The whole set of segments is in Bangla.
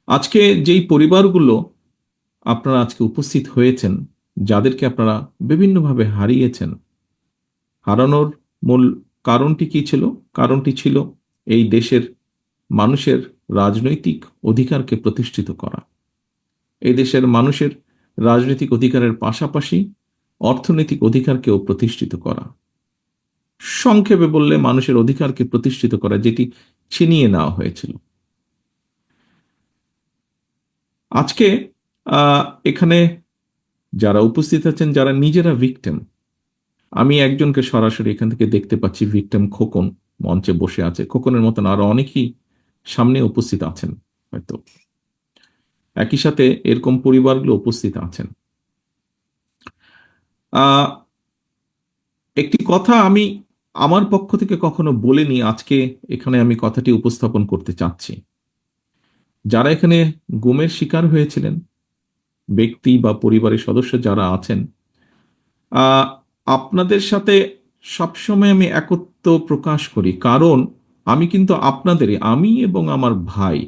আজকে যেই পরিবারগুলো আপনারা আজকে উপস্থিত হয়েছেন, যাদেরকে আপনারা বিভিন্নভাবে হারিয়েছেন, হারানোর মূল কারণটি কি ছিল? কারণটি ছিল এই দেশের মানুষের রাজনৈতিক অধিকারকে প্রতিষ্ঠিত করা। এই দেশের মানুষের রাজনৈতিক অধিকারের পাশাপাশি অর্থনৈতিক অধিকারকেও প্রতিষ্ঠিত করা। সংক্ষেপে বললে মানুষের অধিকারকে প্রতিষ্ঠিত করা, যেটি ছিনিয়ে নেওয়া হয়েছিল। আজকে এখানে যারা উপস্থিত আছেন, যারা নিজেরা ভিকটিম, আমি একজনকে সরাসরি এখান থেকে দেখতে পাচ্ছি, ভিকটিম খোকন মঞ্চে বসে আছে। খোকনের মতন আরো অনেকেই সামনে উপস্থিত আছেন হয়তো, একই সাথে এরকম পরিবারগুলো উপস্থিত আছেন। আহ একটি কথা আমি আমার পক্ষ থেকে কখনো বলিনি, আজকে এখানে আমি কথাটি উপস্থাপন করতে চাচ্ছি। যারা এখানে গুমের শিকার হয়েছিলেন, ব্যক্তি বা পরিবারের সদস্য যারা আছেন, আহ আপনাদের সাথে সবসময় আমি একত্ব প্রকাশ করি, কারণ আমি কিন্তু আপনাদেরই, আমি এবং আমার ভাই,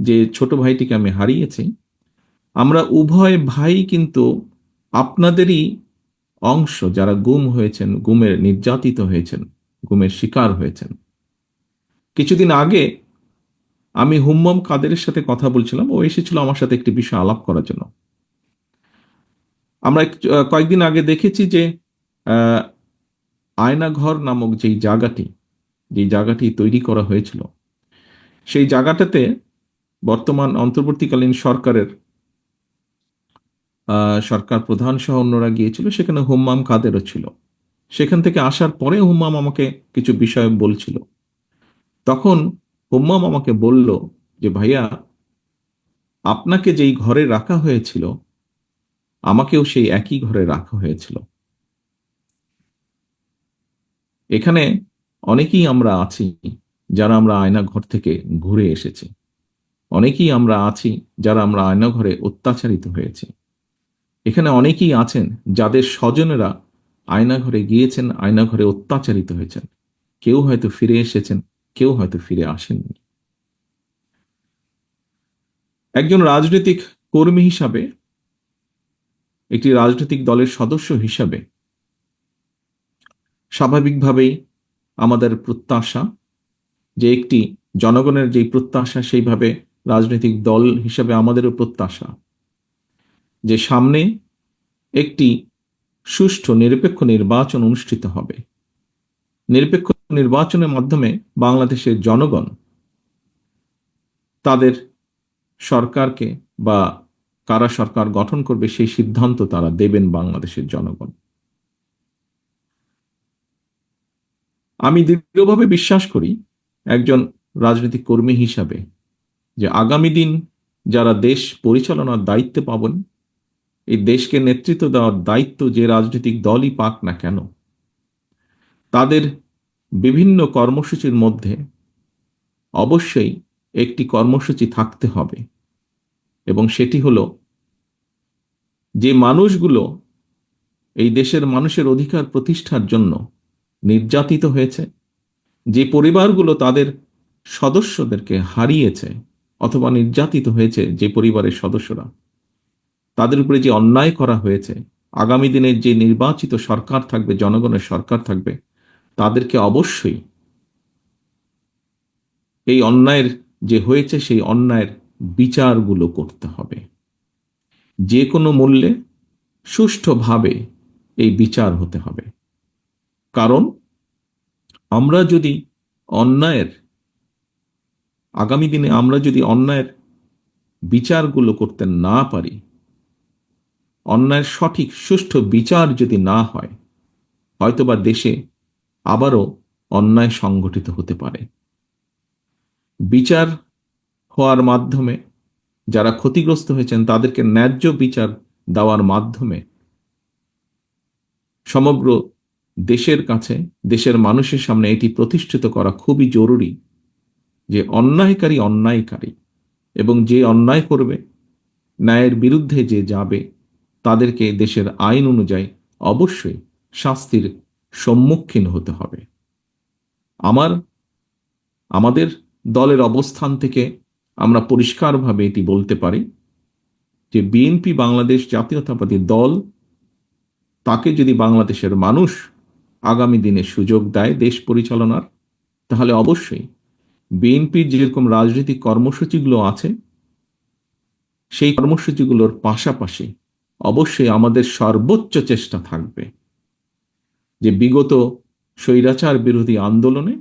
যে ছোট ভাইটিকে আমি হারিয়েছি, আমরা উভয় ভাই কিন্তু আপনাদেরই অংশ, যারা গুম হয়েছেন, গুমের নির্যাতিত হয়েছেন, গুমের শিকার হয়েছেন। কিছুদিন আগে আমি হুম্মম কাদেরের সাথে কথা বলছিলাম, ও এসেছিল আমার সাথে একটি বিষয় আলাপ করার জন্য। আমরা কয়েকদিন আগে দেখেছি যে আহ, আয়নাঘর নামক যেই জায়গাটি তৈরি করা হয়েছিল, সেই জায়গাটাতে বর্তমান অন্তর্বর্তীকালীন সরকার প্রধান সহ অন্যরা গিয়েছিল, সেখানে হুম্মাম কাদেরও ছিল। সেখান থেকে আসার পরে হুম্মাম আমাকে কিছু বিষয় বলছিল। তখন হুম্মাম আমাকে বলল যে, ভাইয়া, আপনাকে যেই ঘরে রাখা হয়েছিল, আমাকেও সেই একই ঘরে রাখা হয়েছিল। এখানে অনেকেই আমরা আছি যারা আমরা আয়না ঘর থেকে ঘুরে এসেছি। অনেকেই আমরা আছি যারা আমরা আয়না ঘরে অত্যাচারিত হয়েছি। এখানে অনেকেই আছেন যাদের স্বজনেরা আয়নাঘরে গিয়েছেন, আয়নাঘরে অত্যাচারিত হয়েছেন। কেউ হয়তো ফিরে এসেছেন, কেউ হয়তো ফিরে আসেননি। একজন রাজনৈতিক কর্মী হিসাবে, একটি রাজনৈতিক দলের সদস্য হিসাবে, স্বাভাবিকভাবেই আমাদের প্রত্যাশা যে একটি জনগণের যেই প্রত্যাশা, সেইভাবে রাজনৈতিক দল হিসাবে আমাদেরও প্রত্যাশা যে সামনে একটি সুষ্ঠু নিরপেক্ষ নির্বাচন অনুষ্ঠিত হবে। নিরপেক্ষ নির্বাচনের মাধ্যমে বাংলাদেশের জনগণ তাদের সরকারকে বা কারা সরকার গঠন করবে সেই সিদ্ধান্ত তারা দেবেন বাংলাদেশের জনগণ। আমি দৃঢ়ভাবে বিশ্বাস করি একজন রাজনৈতিক কর্মী হিসাবে যে আগামী দিন যারা দেশ পরিচালনার দায়িত্বে পাবেন, এই দেশকে নেতৃত্ব দেওয়ার দায়িত্ব যে রাজনৈতিক দলই পাক না কেন, তাদের বিভিন্ন কর্মসূচির মধ্যে অবশ্যই একটি কর্মসূচি থাকতে হবে, এবং সেটি হলো যে মানুষগুলো এই দেশের মানুষের অধিকার প্রতিষ্ঠার জন্য নির্যাতিত হয়েছে, যে পরিবারগুলো তাদের সদস্যদেরকে হারিয়েছে অথবা নির্যাতিত হয়েছে, যে পরিবারের সদস্যরা, তাদের উপরে যে অন্যায় করা হয়েছে, আগামী দিনের যে নির্বাচিত সরকার থাকবে, জনগণের সরকার থাকবে, তাদেরকে অবশ্যই এই অন্যায়ের যে হয়েছে সেই অন্যায়ের বিচারগুলো করতে হবে। যে কোনো মূল্যে সুষ্ঠুভাবে এই বিচার হতে হবে। কারণ আমরা যদি অন্যায়ের আগামী দিনে আমরা যদি অন্যায়ের বিচারগুলো করতে না পারি, অন্যায়ের সঠিক সুষ্ঠু বিচার যদি না হয়, হয়তোবা দেশে আবারও অন্যায় সংগঠিত হতে পারে। বিচার হওয়ার মাধ্যমে যারা ক্ষতিগ্রস্ত হয়েছেন তাদেরকে ন্যায্য বিচার দেওয়ার মাধ্যমে সমগ্র দেশের কাছে, দেশের মানুষের সামনে এটি প্রতিষ্ঠিত করা খুবই জরুরি যে অন্যায়কারী অন্যায়কারী, এবং যে অন্যায় করবে, ন্যায়ের বিরুদ্ধে যে যাবে, তাদেরকে দেশের আইন অনুযায়ী অবশ্যই শাস্তির সম্মুখীন হতে হবে। আমার আমাদের দলের অবস্থান থেকে আমরা পরিষ্কারভাবে এটি বলতে পারি যে বিএনপি বাংলাদেশ জাতীয়তাবাদী দল, তাকে যদি বাংলাদেশের মানুষ আগামী দিনে সুযোগ দেয় দেশ পরিচালনার, তাহলে অবশ্যই বিএনপির যেরকম রাজনৈতিক কর্মসূচিগুলো আছে সেই কর্মসূচিগুলোর পাশাপাশি অবশ্যই আমাদের সর্বোচ্চ চেষ্টা থাকবে যে বিগত স্বৈরাচার বিরোধী আন্দোলনে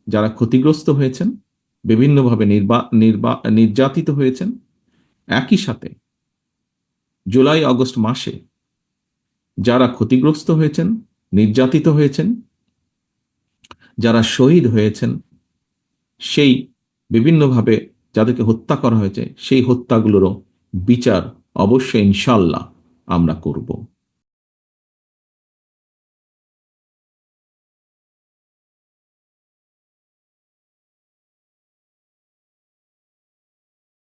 যারা ক্ষতিগ্রস্ত হয়েছেন, বিভিন্নভাবে নির্যাতিত হয়েছেন, একই সাথে জুলাই আগস্ট মাসে যারা ক্ষতিগ্রস্ত হয়েছেন, নির্যাতিত হয়েছেন, যারা শহীদ হয়েছেন, সেই বিভিন্নভাবে যাদেরকে হত্যা করা হয়েছে সেই হত্যাগুলোরও বিচার অবশ্যই ইনশাল্লাহ আমরা করব।